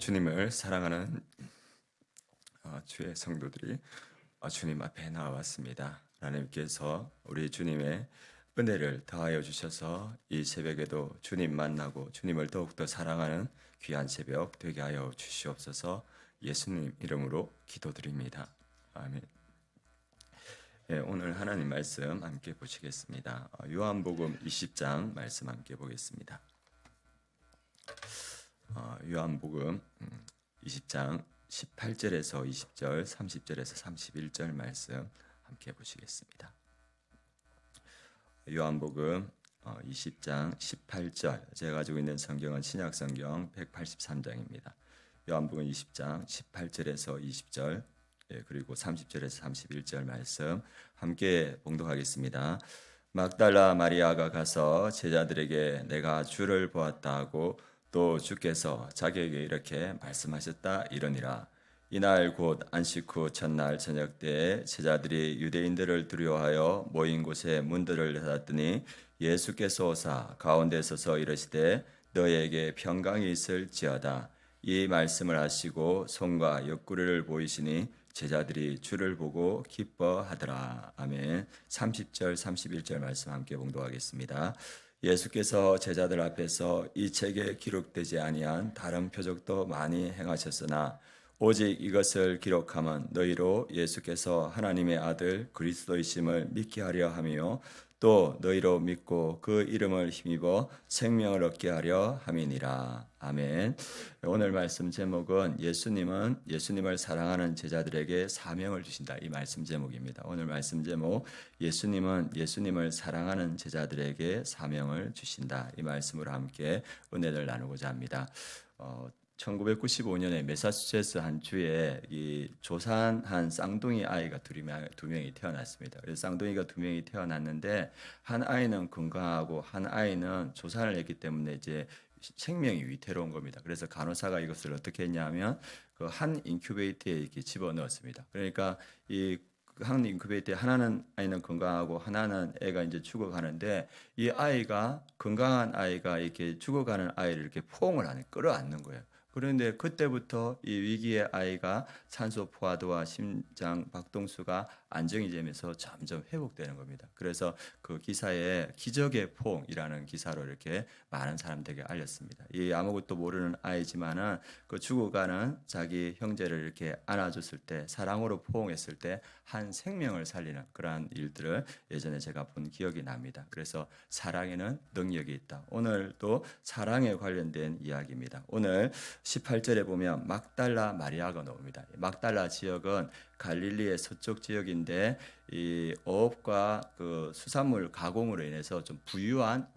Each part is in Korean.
주님을 사랑하는 주의 성도들이 주님 앞에 나왔습니다. 하나님께서 우리 주님의 은혜를 더하여 주셔서 이 새벽에도 주님 만나고 주님을 더욱더 사랑하는 귀한 새벽 되게 하여 주시옵소서. 예수님 이름으로 기도드립니다. 아멘. 네, 오늘 하나님 말씀 함께 보시겠습니다. 요한복음 20장 말씀 함께 보겠습니다. 요한복음 20장 18절에서 20절, 30절에서 31절 말씀 함께 보시겠습니다. 요한복음 20장 18절, 제가 가지고 있는 성경은 신약성경 183장입니다. 요한복음 20장 18절에서 20절, 그리고 30절에서 31절 말씀 함께 봉독하겠습니다. 막달라 마리아가 가서 제자들에게 내가 주를 보았다 하고 또 주께서 자기에게 이렇게 말씀하셨다 이러니라. 이날 곧 안식 후 첫날 저녁 때에 제자들이 유대인들을 두려워하여 모인 곳에 문들을 닫았더니 예수께서 오사 가운데 서서 이르시되 너희에게 평강이 있을지어다. 이 말씀을 하시고 손과 옆구리를 보이시니 제자들이 주를 보고 기뻐하더라. 아멘. 30절 31절 말씀 함께 봉독하겠습니다. 예수께서 제자들 앞에서 이 책에 기록되지 아니한 다른 표적도 많이 행하셨으나 오직 이것을 기록함은 너희로 예수께서 하나님의 아들 그리스도이심을 믿게 하려 함이요 또 너희로 믿고 그 이름을 힘입어 생명을 얻게 하려 함이니라. 아멘. 오늘 말씀 제목은 예수님을 사랑하는 제자들에게 사명을 주신다. 이 말씀 제목입니다. 오늘 말씀 제목 예수님을 사랑하는 제자들에게 사명을 주신다. 이 말씀으로 함께 은혜를 나누고자 합니다. 1995년에 매사추세츠 한 주에 이 조산한 쌍둥이 아이가 두 명이 태어났습니다. 그래서 쌍둥이가 두 명이 태어났는데 한 아이는 건강하고 한 아이는 조산을 했기 때문에 이제 생명이 위태로운 겁니다. 그래서 간호사가 이것을 어떻게 했냐면 그 한 인큐베이터에 이렇게 집어넣었습니다. 그러니까 이 한 인큐베이터에 하나는 아이는 건강하고 하나는 애가 이제 죽어가는데 이 아이가 건강한 아이가 이렇게 죽어가는 아이를 이렇게 포옹을 하는 끌어안는 거예요. 그런데 그때부터 이 위기의 아이가 산소 포화도와 심장 박동수가 안정이 되면서 점점 회복되는 겁니다. 그래서 그 기사에 기적의 포옹이라는 기사로 이렇게 많은 사람들에게 알렸습니다. 이 아무것도 모르는 아이지만은 그 죽어가는 자기 형제를 이렇게 안아줬을 때 사랑으로 포옹했을 때 한 생명을 살리는 그러한 일들을 예전에 제가 본 기억이 납니다. 그래서 사랑에는 능력이 있다. 오늘도 사랑에 관련된 이야기입니다. 오늘 18절에 보면 막달라 마리아가 나옵니다. 막달라 지역은 갈릴리의 서쪽 지역인데 이 어업과 그 수산물 가공으로 인해서 좀 부유한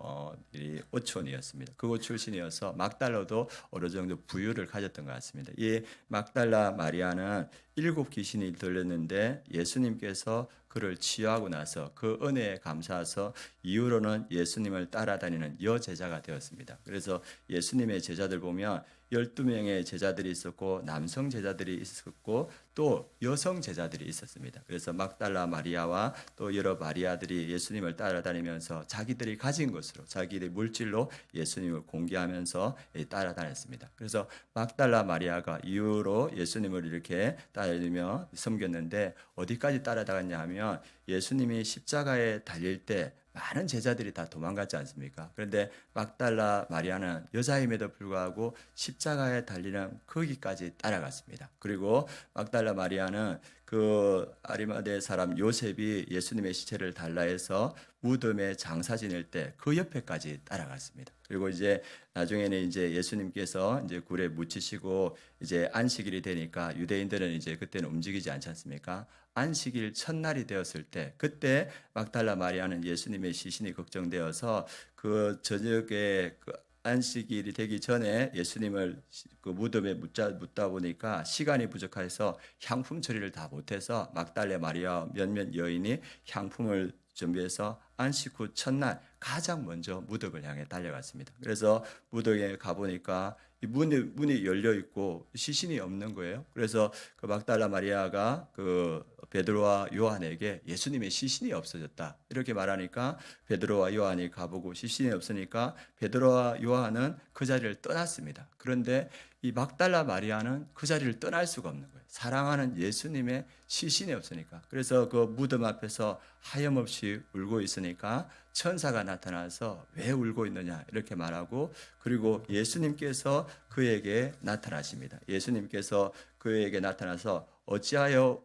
이 어촌이었습니다. 그곳 출신이어서 막달라도 어느 정도 부유를 가졌던 것 같습니다. 이 막달라 마리아는 7 귀신이 들렸는데 예수님께서 그를 치유하고 나서 그 은혜에 감사해서 이후로는 예수님을 따라다니는 여제자가 되었습니다. 그래서 예수님의 제자들 보면 12명의 제자들이 있었고 남성 제자들이 있었고 또 여성 제자들이 있었습니다. 그래서 막달라 마리아와 또 여러 마리아들이 예수님을 따라다니면서 자기들이 가진 것으로 자기들의 물질로 예수님을 공개하면서 따라다녔습니다. 그래서 막달라 마리아가 이후로 예수님을 이렇게 따라다니며 섬겼는데 어디까지 따라다녔냐 하면 예수님이 십자가에 달릴 때 많은 제자들이 다 도망갔지 않습니까? 그런데 막달라 마리아는 여자임에도 불구하고 십자가에 달리는 거기까지 따라갔습니다. 그리고 막달라 마리아는 그 아리마대 사람 요셉이 예수님의 시체를 달라해서 무덤에 장사 지낼 때 그 옆에까지 따라갔습니다. 그리고 이제 나중에는 이제 예수님께서 이제 굴에 묻히시고 이제 안식일이 되니까 유대인들은 이제 그때는 움직이지 않지 않습니까? 안식일 첫날이 되었을 때 그때 막달라 마리아는 예수님의 시신이 걱정되어서 그 저녁에 그 안식일이 되기 전에 예수님을 그 무덤에 묻다 보니까 시간이 부족해서 향품 처리를 다 못해서 막달라 마리아 몇몇 여인이 향품을 준비해서 안식 후 첫날 가장 먼저 무덤을 향해 달려갔습니다. 그래서 무덤에 가보니까 이 문이 열려 있고 시신이 없는 거예요. 그래서 그 막달라 마리아가 그 베드로와 요한에게 예수님의 시신이 없어졌다 이렇게 말하니까 베드로와 요한이 가보고 시신이 없으니까 베드로와 요한은 그 자리를 떠났습니다. 그런데 이 막달라 마리아는 그 자리를 떠날 수가 없는 거예요. 사랑하는 예수님의 시신이 없으니까. 그래서 그 무덤 앞에서 하염없이 울고 있으니까 천사가 나타나서 왜 울고 있느냐 이렇게 말하고, 그리고 예수님께서 그에게 나타나십니다. 예수님께서 그에게 나타나서 어찌하여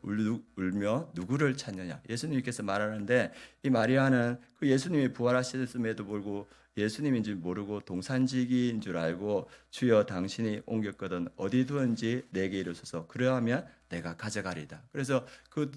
울며 누구를 찾느냐 예수님께서 말하는데, 이 마리아는 그 예수님이 부활하셨음에도 불구하고 예수님인지 모르고 동산지기인 줄 알고 주여 당신이 옮겼거든 어디 두었는지 내게 이르소서 그러하면 내가 가져가리다. 그래서 그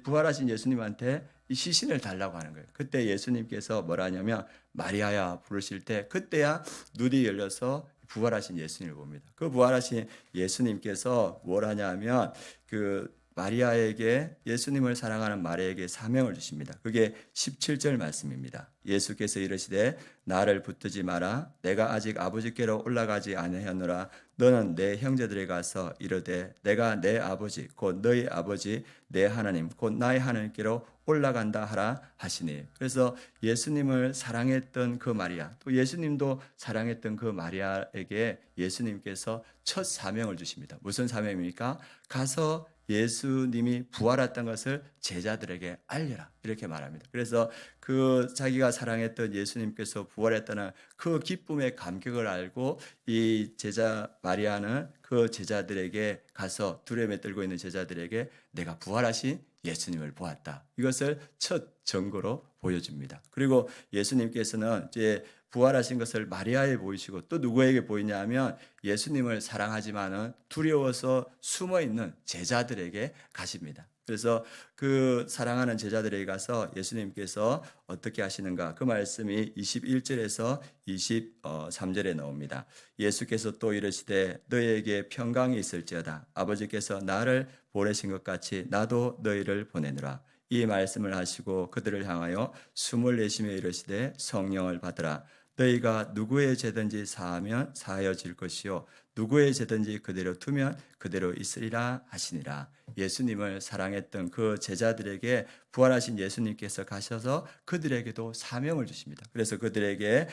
부활하신 예수님한테 이 시신을 달라고 하는 거예요. 그때 예수님께서 뭐라 하냐면 마리아야 부르실 때 그때야 눈이 열려서 부활하신 예수님을 봅니다. 그 부활하신 예수님께서 뭘 하냐면 그 마리아에게, 예수님을 사랑하는 마리아에게 사명을 주십니다. 그게 17절 말씀입니다. 예수께서 이르시되 나를 붙들지 마라. 내가 아직 아버지께로 올라가지 아니하노라. 너는 내 형제들에 가서 이르되 내가 내 아버지 곧 너희 아버지 내 하나님 곧 나의 하나님께로 올라간다 하라 하시니. 그래서 예수님을 사랑했던 그 마리아, 또 예수님도 사랑했던 그 마리아에게 예수님께서 첫 사명을 주십니다. 무슨 사명입니까? 가서 예수님이 부활했던 것을 제자들에게 알려라 이렇게 말합니다. 그래서 그 자기가 사랑했던 예수님께서 부활했다는 그 기쁨의 감격을 알고 이 제자 마리아는 그 제자들에게 가서 두려움에 떨고 있는 제자들에게 내가 부활하신 예수님을 보았다, 이것을 첫 증거로 보여줍니다. 그리고 예수님께서는 이제 부활하신 것을 마리아에 보이시고 또 누구에게 보이냐 하면 예수님을 사랑하지만은 두려워서 숨어 있는 제자들에게 가십니다. 그래서 그 사랑하는 제자들에게 가서 예수님께서 어떻게 하시는가, 그 말씀이 21절에서 23절에 나옵니다. 예수께서 또 이르시되 너희에게 평강이 있을지어다. 아버지께서 나를 보내신 것 같이 나도 너희를 보내느라. 이 말씀을 하시고 그들을 향하여 숨을 내쉬며 이르시되 성령을 받으라. 너희가 누구의 죄든지 사하면 사하여질 것이요 누구의 죄든지 그대로 두면 그대로 있으리라 하시니라. 예수님을 사랑했던 그 제자들에게 부활하신 예수님께서 가셔서 그들에게도 사명을 주십니다. 그래서 그들에게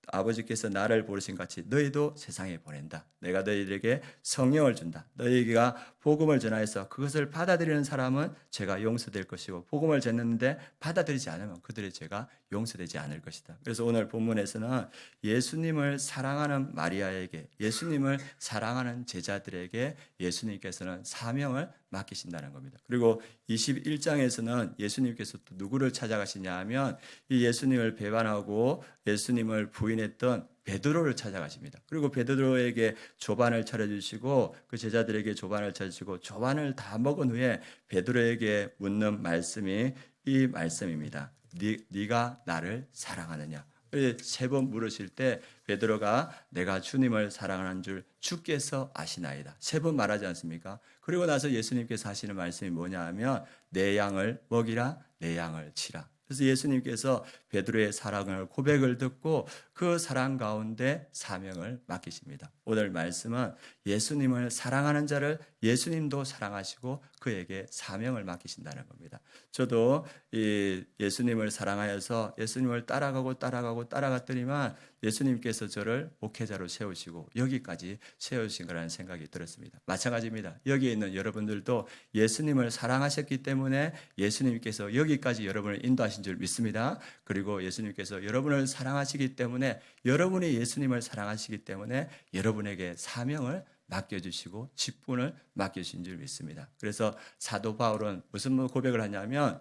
아버지께서 나를 부르신 같이 너희도 세상에 보낸다. 내가 너희들에게 성령을 준다. 너희가 복음을 전하여서 그것을 받아들이는 사람은 죄가 용서될 것이고 복음을 전했는데 받아들이지 않으면 그들의 죄가 용서되지 않을 것이다. 그래서 오늘 본문에서는 예수님을 사랑하는 마리아에게, 예수님을 사랑하는 제자들에게 예수님께서는 사명을 맡기신다는 겁니다. 그리고 21장에서는 예수님께서 또 누구를 찾아가시냐 하면 이 예수님을 배반하고 예수님을 부인했던 베드로를 찾아가십니다. 그리고 베드로에게 조반을 차려주시고 그 제자들에게 조반을 차려주시고 조반을 다 먹은 후에 베드로에게 묻는 말씀이 이 말씀입니다. 네가 나를 사랑하느냐? 세 번 물으실 때 베드로가 내가 주님을 사랑하는 줄 주께서 아시나이다. 세 번 말하지 않습니까? 그리고 나서 예수님께서 하시는 말씀이 뭐냐 하면 내 양을 먹이라, 내 양을 치라. 그래서 예수님께서 베드로의 사랑을 고백을 듣고 그 사랑 가운데 사명을 맡기십니다. 오늘 말씀은 예수님을 사랑하는 자를 예수님도 사랑하시고 그에게 사명을 맡기신다는 겁니다. 저도 이 예수님을 사랑하여서 예수님을 따라갔더니만 예수님께서 저를 목회자로 세우시고 여기까지 세우신 거라는 생각이 들었습니다. 마찬가지입니다. 여기에 있는 여러분들도 예수님을 사랑하셨기 때문에 예수님께서 여기까지 여러분을 인도하신 줄 믿습니다. 그리고 예수님께서 여러분을 사랑하시기 때문에, 여러분이 예수님을 사랑하시기 때문에 여러분에게 사명을 맡겨주시고 직분을 맡겨주신 줄 믿습니다. 그래서 사도 바울은 무슨 고백을 하냐면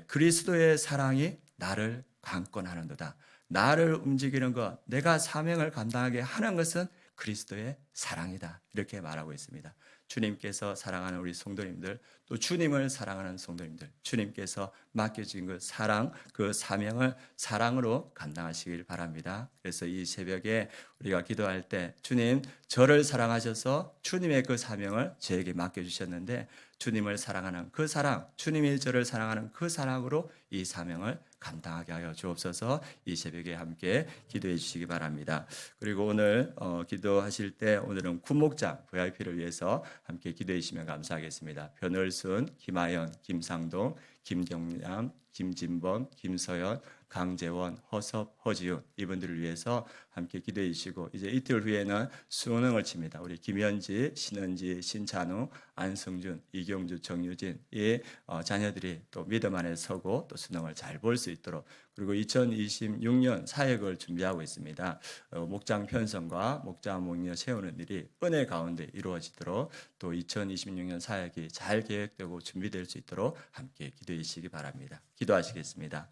그리스도의 사랑이 나를 강권하는도다. 나를 움직이는 것, 내가 사명을 감당하게 하는 것은 그리스도의 사랑이다. 이렇게 말하고 있습니다. 주님께서 사랑하는 우리 성도님들, 또 주님을 사랑하는 성도님들, 주님께서 맡겨진 그 사랑, 그 사명을 사랑으로 감당하시길 바랍니다. 그래서 이 새벽에 우리가 기도할 때 주님, 저를 사랑하셔서 주님의 그 사명을 저에게 맡겨주셨는데 주님을 사랑하는 그 사랑, 주님이 저를 사랑하는 그 사랑으로 이 사명을 감당하게 하여 주옵소서. 이 새벽에 함께 기도해 주시기 바랍니다. 그리고 오늘 기도하실 때 오늘은 군목장 VIP를 위해서 함께 기도해 주시면 감사하겠습니다. 변월순, 김하연, 김상동, 김경남, 김진범, 김서연, 강재원, 허섭, 허지훈 이분들을 위해서 함께 기도해 주시고 이제 이틀 후에는 수능을 칩니다. 우리 김현지, 신은지, 신찬우, 안승준, 이경주, 정유진 이 자녀들이 또 믿음 안에 서고 또 수능을 잘 볼 수 있도록 그리고 2026년 사역을 준비하고 있습니다. 목장 편성과 목장 목녀 세우는 일이 은혜 가운데 이루어지도록 또 2026년 사역이 잘 계획되고 준비될 수 있도록 함께 기도해 주시기 바랍니다. 기도하시겠습니다.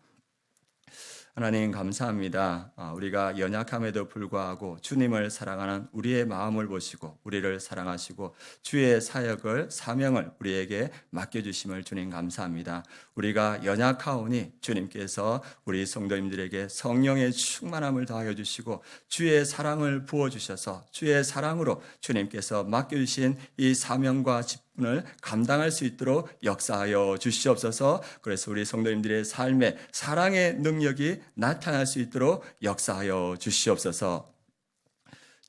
하나님 감사합니다. 우리가 연약함에도 불구하고 주님을 사랑하는 우리의 마음을 보시고 우리를 사랑하시고 주의 사역을 사명을 우리에게 맡겨주심을 주님 감사합니다. 우리가 연약하오니 주님께서 우리 성도님들에게 성령의 충만함을 더하여 주시고 주의 사랑을 부어주셔서 주의 사랑으로 주님께서 맡겨주신 이 사명과 을 감당할 수 있도록 역사하여 주시옵소서. 그래서 우리 성도님들의 삶에 사랑의 능력이 나타날 수 있도록 역사하여 주시옵소서.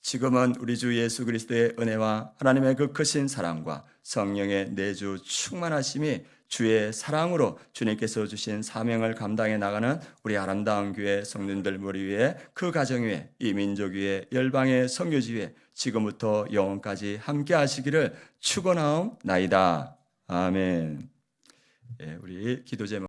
지금은 우리 주 예수 그리스도의 은혜와 하나님의 그 크신 사랑과 성령의 내주 충만하심이 주의 사랑으로 주님께서 주신 사명을 감당해 나가는 우리 아름다운 교회 성도님들 머리 위에 그 가정 위에 이 민족 위에 열방의 선교지 위에 지금부터 영원까지 함께 하시기를 축원하옵나이다. 아멘. 우리 기도 제목